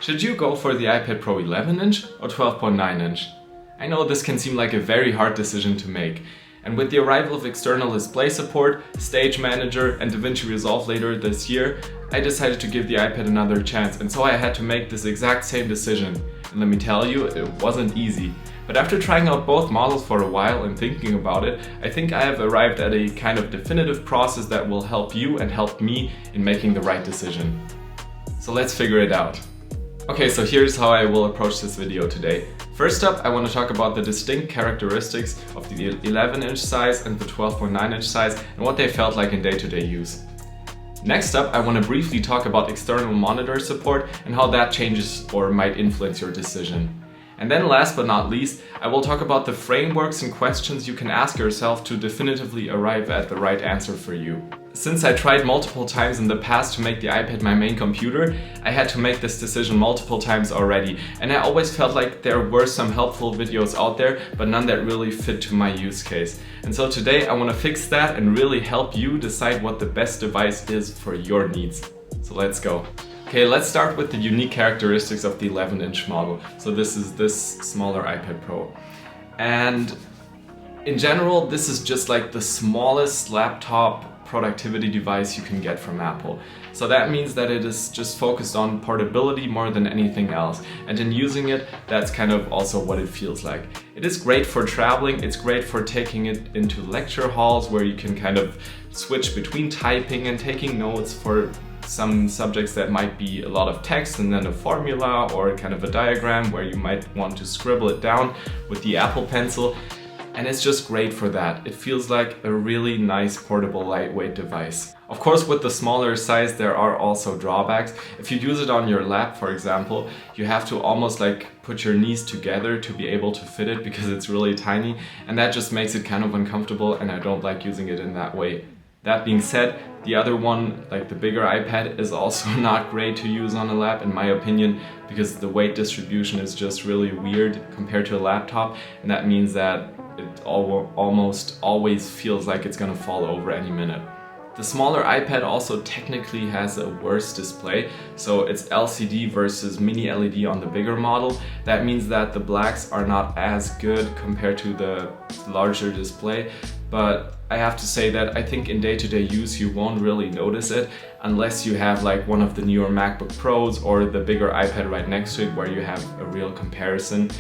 Should you go for the iPad Pro 11-inch or 12.9-inch? I know this can seem like a very hard decision to make. And with the arrival of external display support, Stage Manager and DaVinci Resolve later this year, I decided to give the iPad another chance, and so I had to make this exact same decision. And let me tell you, it wasn't easy. But after trying out both models for a while and thinking about it, I think I have arrived at a kind of definitive process that will help you and help me in making the right decision. So let's figure it out. Okay, so here's how I will approach this video today. First up, I want to talk about the distinct characteristics of the 11-inch size and the 12.9-inch size and what they felt like in day-to-day use. Next up, I want to briefly talk about external monitor support and how that changes or might influence your decision. And then last but not least, I will talk about the frameworks and questions you can ask yourself to definitively arrive at the right answer for you. Since I tried multiple times in the past to make the iPad my main computer, I had to make this decision multiple times already, and I always felt like there were some helpful videos out there, but none that really fit to my use case. And so today I want to fix that and really help you decide what the best device is for your needs. So let's go. Okay, let's start with the unique characteristics of the 11-inch model. So this is this smaller iPad Pro. And in general, this is just like the smallest laptop productivity device you can get from Apple. So that means that it is just focused on portability more than anything else. And in using it, that's kind of also what it feels like. It is great for traveling, it's great for taking it into lecture halls where you can kind of switch between typing and taking notes for some subjects that might be a lot of text and then a formula or kind of a diagram where you might want to scribble it down with the Apple Pencil. And it's just great for that. It feels like a really nice portable lightweight device. Of course, with the smaller size there are also drawbacks. If you use it on your lap, for example, you have to almost like put your knees together to be able to fit it because it's really tiny, and that just makes it kind of uncomfortable, and I don't like using it in that way. That being said, the other one, like the bigger iPad, is also not great to use on a lap in my opinion, because the weight distribution is just really weird compared to a laptop, and that means that it almost always feels like it's gonna fall over any minute. The smaller iPad also technically has a worse display, so it's LCD versus mini LED on the bigger model. That means that the blacks are not as good compared to the larger display, but I have to say that I think in day-to-day use you won't really notice it unless you have like one of the newer MacBook Pros or the bigger iPad right next to it where you have a real comparison.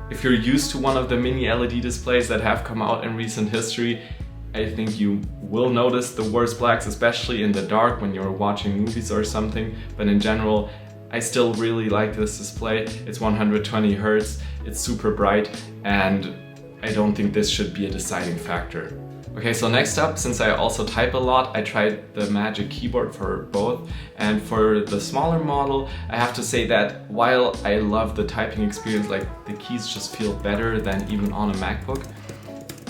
If you're used to one of the mini LED displays that have come out in recent history, I think you will notice the worst blacks, especially in the dark when you're watching movies or something. But in general, I still really like this display. It's 120 Hz, it's super bright, and I don't think this should be a deciding factor. Okay, so next up, since I also type a lot, I tried the Magic Keyboard for both. And for the smaller model, I have to say that while I love the typing experience, like the keys just feel better than even on a MacBook.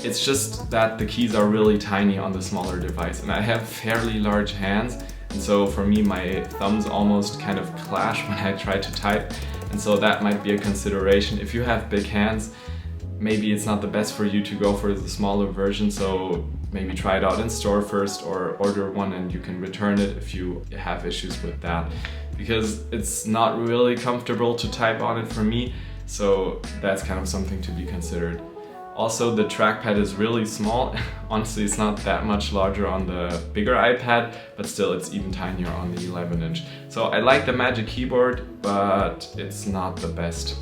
It's just that the keys are really tiny on the smaller device, and I have fairly large hands, and so for me my thumbs almost kind of clash when I try to type, and so that might be a consideration. If you have big hands, maybe it's not the best for you to go for the smaller version, so maybe try it out in store first or order one and you can return it if you have issues with that, because it's not really comfortable to type on it for me, so that's kind of something to be considered. Also, the trackpad is really small. Honestly, it's not that much larger on the bigger iPad, but still it's even tinier on the 11-inch. So I like the Magic Keyboard, but it's not the best.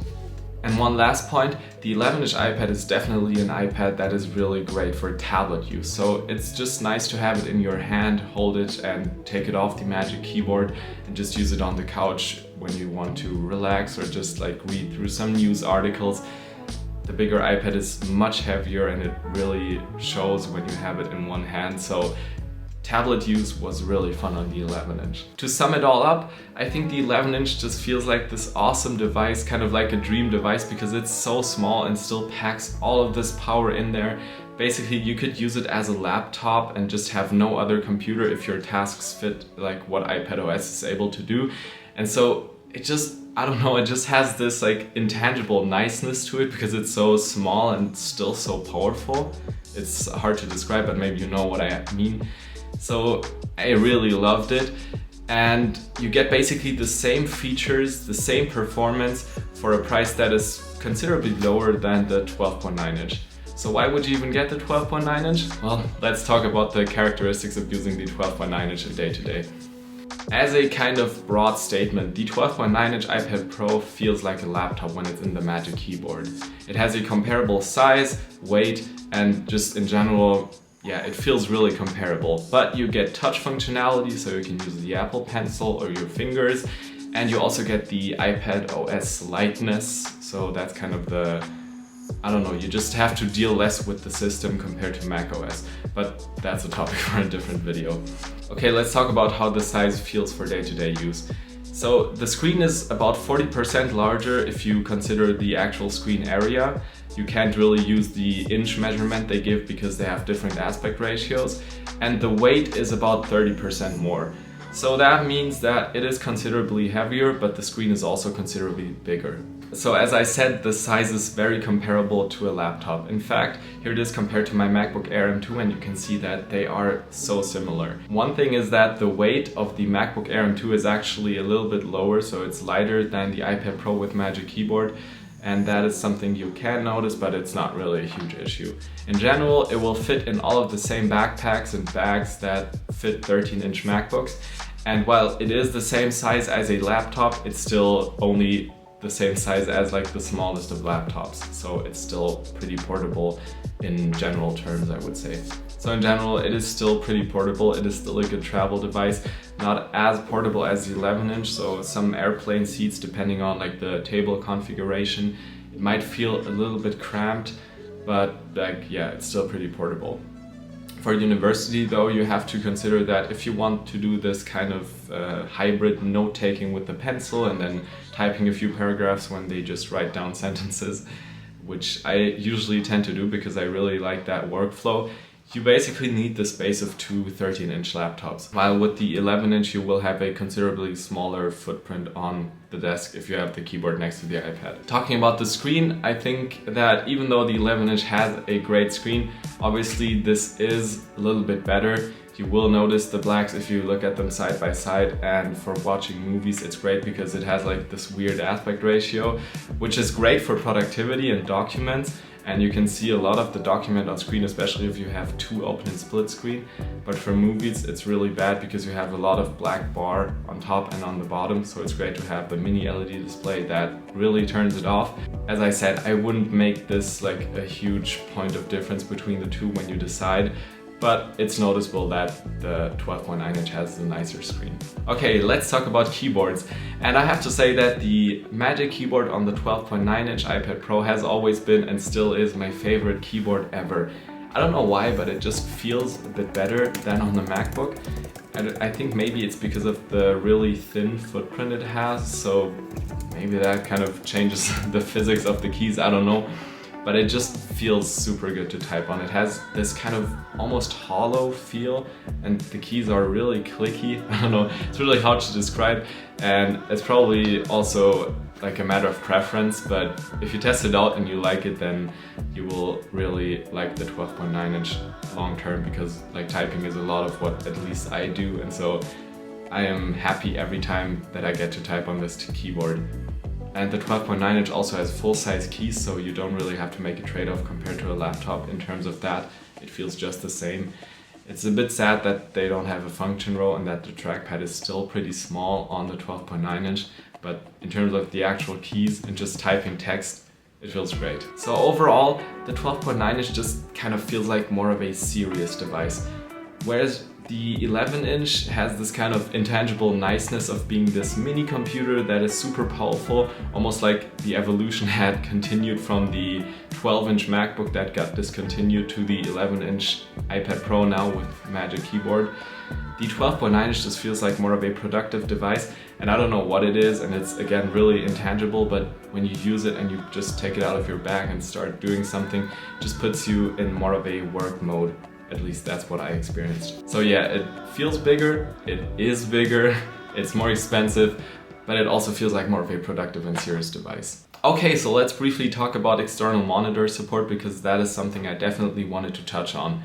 And one last point, the 11-inch iPad is definitely an iPad that is really great for tablet use. So it's just nice to have it in your hand, hold it and take it off the Magic Keyboard and just use it on the couch when you want to relax or just like read through some news articles. The bigger iPad is much heavier and it really shows when you have it in one hand, so tablet use was really fun on the 11-inch. To sum it all up, I think the 11-inch just feels like this awesome device, kind of like a dream device, because it's so small and still packs all of this power in there. Basically, you could use it as a laptop and just have no other computer if your tasks fit like what iPadOS is able to do. And so it just, I don't know, it just has this like intangible niceness to it because it's so small and still so powerful. It's hard to describe, but maybe you know what I mean. So I really loved it. And you get basically the same features, the same performance for a price that is considerably lower than the 12.9 inch. So why would you even get the 12.9 inch? Well, let's talk about the characteristics of using the 12.9 inch in day-to-day. As a kind of broad statement, the 12.9 inch iPad Pro feels like a laptop when it's in the Magic Keyboard. It has a comparable size, weight, and just in general, yeah, it feels really comparable. But you get touch functionality, so you can use the Apple Pencil or your fingers, and you also get the iPad OS lightness, so that's kind of the, I don't know, you just have to deal less with the system compared to Mac OS, but that's a topic for a different video. Okay, let's talk about how the size feels for day-to-day use. So the screen is about 40% larger if you consider the actual screen area. You can't really use the inch measurement they give because they have different aspect ratios, and the weight is about 30% more. So that means that it is considerably heavier, but the screen is also considerably bigger. So as I said, the size is very comparable to a laptop. In fact, here it is compared to my MacBook Air M2, and you can see that they are so similar. One thing is that the weight of the MacBook Air M2 is actually a little bit lower, so it's lighter than the iPad Pro with Magic Keyboard. And that is something you can notice, but it's not really a huge issue. In general, it will fit in all of the same backpacks and bags that fit 13-inch MacBooks. And while it is the same size as a laptop, it's still only the same size as like the smallest of laptops. So it's still pretty portable in general terms, I would say. So in general, it is still pretty portable. It is still a good travel device. Not as portable as the 11-inch, so some airplane seats, depending on like the table configuration, it might feel a little bit cramped, but like, yeah, it's still pretty portable. For university though, you have to consider that if you want to do this kind of hybrid note-taking with the pencil and then typing a few paragraphs when they just write down sentences, which I usually tend to do because I really like that workflow, you basically need the space of two 13-inch laptops. While with the 11-inch you will have a considerably smaller footprint on the desk if you have the keyboard next to the iPad. Talking about the screen, I think that even though the 11-inch has a great screen, obviously this is a little bit better. You will notice the blacks if you look at them side by side, and for watching movies it's great because it has like this weird aspect ratio, which is great for productivity and documents. And you can see a lot of the document on screen, especially if you have two open and split screen. But for movies, it's really bad because you have a lot of black bar on top and on the bottom. So it's great to have the mini LED display that really turns it off. As I said, I wouldn't make this like a huge point of difference between the two when you decide. But it's noticeable that the 12.9 inch has a nicer screen. Okay, let's talk about keyboards. And I have to say that the Magic Keyboard on the 12.9 inch iPad Pro has always been and still is my favorite keyboard ever. I don't know why, but it just feels a bit better than on the MacBook. And I think maybe it's because of the really thin footprint it has, so maybe that kind of changes the physics of the keys, I don't know. But it just feels super good to type on. It has this kind of almost hollow feel, and the keys are really clicky. I don't know, it's really hard to describe, and it's probably also like a matter of preference, but if you test it out and you like it, then you will really like the 12.9 inch long term, because like typing is a lot of what at least I do, and so I am happy every time that I get to type on this keyboard. And the 12.9 inch also has full-size keys, so you don't really have to make a trade-off compared to a laptop in terms of that. It feels just the same. It's a bit sad that they don't have a function row and that the trackpad is still pretty small on the 12.9 inch, but in terms of the actual keys and just typing text, it feels great. So overall, the 12.9 inch just kind of feels like more of a serious device, whereas the 11 inch has this kind of intangible niceness of being this mini computer that is super powerful, almost like the evolution had continued from the 12-inch MacBook that got discontinued to the 11-inch iPad Pro now with Magic Keyboard. The 12.9 inch just feels like more of a productive device, and I don't know what it is, and it's again really intangible, but when you use it and you just take it out of your bag and start doing something, it just puts you in more of a work mode. At least that's what I experienced. So yeah, it feels bigger, it is bigger, it's more expensive, but it also feels like more of a productive and serious device. Okay, so let's briefly talk about external monitor support, because that is something I definitely wanted to touch on.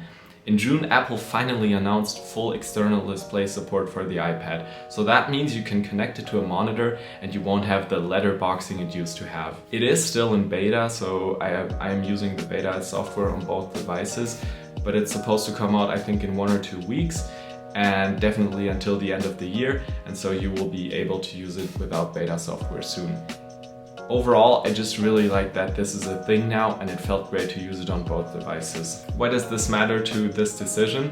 In June, Apple finally announced full external display support for the iPad. So that means you can connect it to a monitor and you won't have the letterboxing it used to have. It is still in beta, so I am using the beta software on both devices, but it's supposed to come out I think in 1 or 2 weeks, and definitely until the end of the year, and so you will be able to use it without beta software soon. Overall, I just really like that this is a thing now, and it felt great to use it on both devices. Why does this matter to this decision?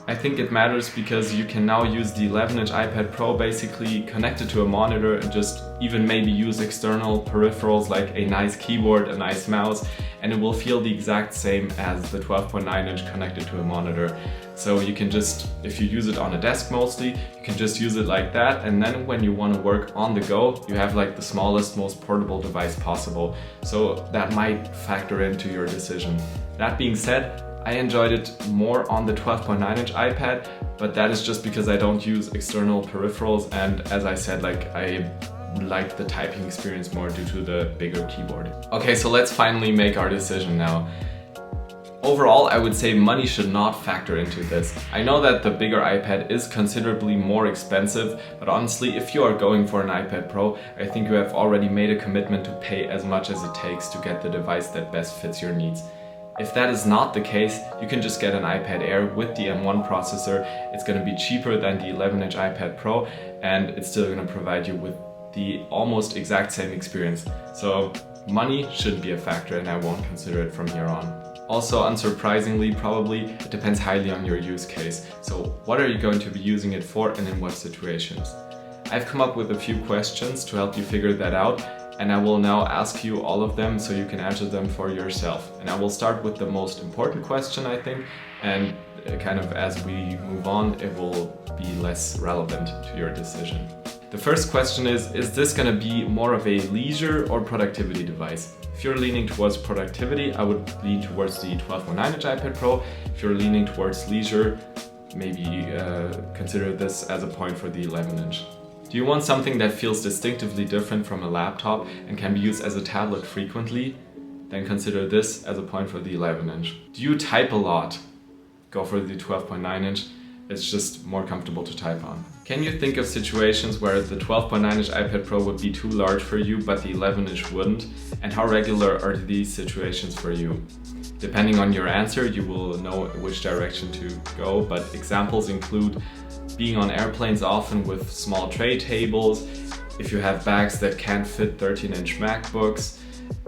I think it matters because you can now use the 11-inch iPad Pro basically connected to a monitor and just even maybe use external peripherals like a nice keyboard, a nice mouse, and it will feel the exact same as the 12.9-inch connected to a monitor. So you can just, if you use it on a desk mostly, you can just use it like that, and then when you want to work on the go, you have like the smallest, most portable device possible. So that might factor into your decision. That being said, I enjoyed it more on the 12.9-inch iPad, but that is just because I don't use external peripherals, and as I said, like I like the typing experience more due to the bigger keyboard. Okay, so let's finally make our decision now. Overall, I would say money should not factor into this. I know that the bigger iPad is considerably more expensive, but honestly, if you are going for an iPad Pro, I think you have already made a commitment to pay as much as it takes to get the device that best fits your needs. If that is not the case, you can just get an iPad Air with the M1 processor. It's going to be cheaper than the 11-inch iPad Pro, and it's still going to provide you with the almost exact same experience. So money shouldn't be a factor, and I won't consider it from here on. Also, unsurprisingly, probably, it depends highly on your use case. So what are you going to be using it for and in what situations? I've come up with a few questions to help you figure that out, and I will now ask you all of them so you can answer them for yourself. And I will start with the most important question, I think, and kind of as we move on, it will be less relevant to your decision. The first question is this going to be more of a leisure or productivity device? If you're leaning towards productivity, I would lean towards the 12.9-inch iPad Pro. If you're leaning towards leisure, maybe consider this as a point for the 11-inch. Do you want something that feels distinctively different from a laptop and can be used as a tablet frequently? Then consider this as a point for the 11-inch. Do you type a lot? Go for the 12.9-inch. It's just more comfortable to type on. Can you think of situations where the 12.9-inch iPad Pro would be too large for you but the 11-inch wouldn't? And how regular are these situations for you? Depending on your answer, you will know which direction to go, but examples include being on airplanes often with small tray tables, if you have bags that can't fit 13-inch MacBooks,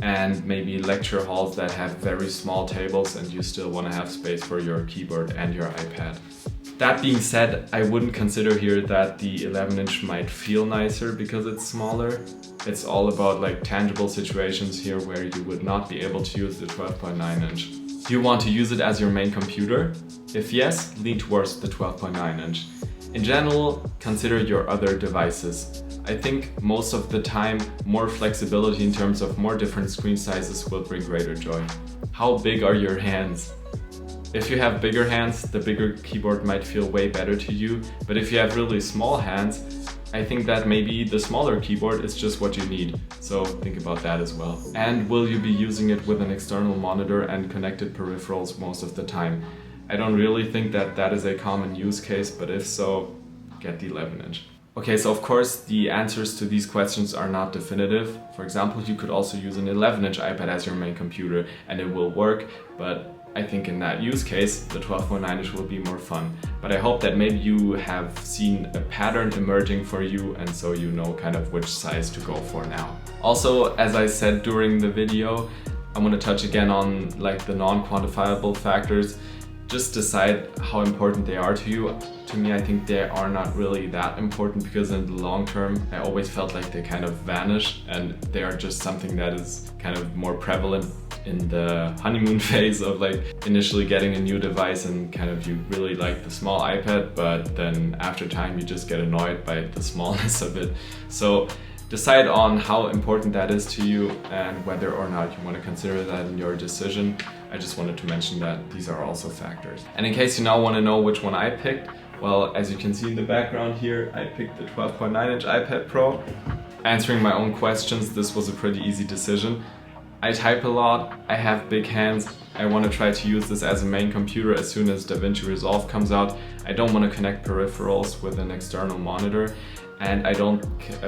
and maybe lecture halls that have very small tables and you still want to have space for your keyboard and your iPad. That being said, I wouldn't consider here that the 11-inch might feel nicer because it's smaller. It's all about like tangible situations here where you would not be able to use the 12.9-inch. Do you want to use it as your main computer? If yes, lean towards the 12.9-inch. In general, consider your other devices. I think most of the time, more flexibility in terms of more different screen sizes will bring greater joy. How big are your hands? If you have bigger hands, the bigger keyboard might feel way better to you, but if you have really small hands, I think that maybe the smaller keyboard is just what you need, so think about that as well. And will you be using it with an external monitor and connected peripherals most of the time? I don't really think that that is a common use case, but if so, get the 11-inch. Okay, so of course the answers to these questions are not definitive. For example, you could also use an 11-inch iPad as your main computer and it will work, but I think in that use case, the 12.9-inch will be more fun. But I hope that maybe you have seen a pattern emerging for you and so you know kind of which size to go for now. Also, as I said during the video, I'm going to touch again on like the non-quantifiable factors. Just decide how important they are to you. To me, I think they are not really that important because in the long term, I always felt like they kind of vanish and they are just something that is kind of more prevalent in the honeymoon phase of like initially getting a new device and kind of you really like the small iPad, but then after time you just get annoyed by the smallness of it. So decide on how important that is to you and whether or not you want to consider that in your decision. I just wanted to mention that these are also factors. And in case you now want to know which one I picked, well, as you can see in the background here, I picked the 12.9-inch iPad Pro. Answering my own questions, this was a pretty easy decision. I type a lot, I have big hands, I want to try to use this as a main computer as soon as DaVinci Resolve comes out. I don't want to connect peripherals with an external monitor, and I don't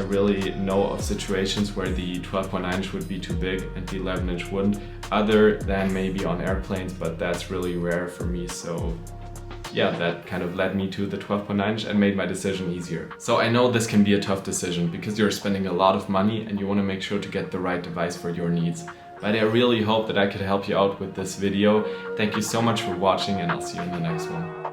really know of situations where the 12.9 inch would be too big and the 11 inch wouldn't, other than maybe on airplanes, but that's really rare for me. So yeah, that kind of led me to the 12.9 inch and made my decision easier. So I know this can be a tough decision because you're spending a lot of money and you want to make sure to get the right device for your needs. But I really hope that I could help you out with this video. Thank you so much for watching, and I'll see you in the next one.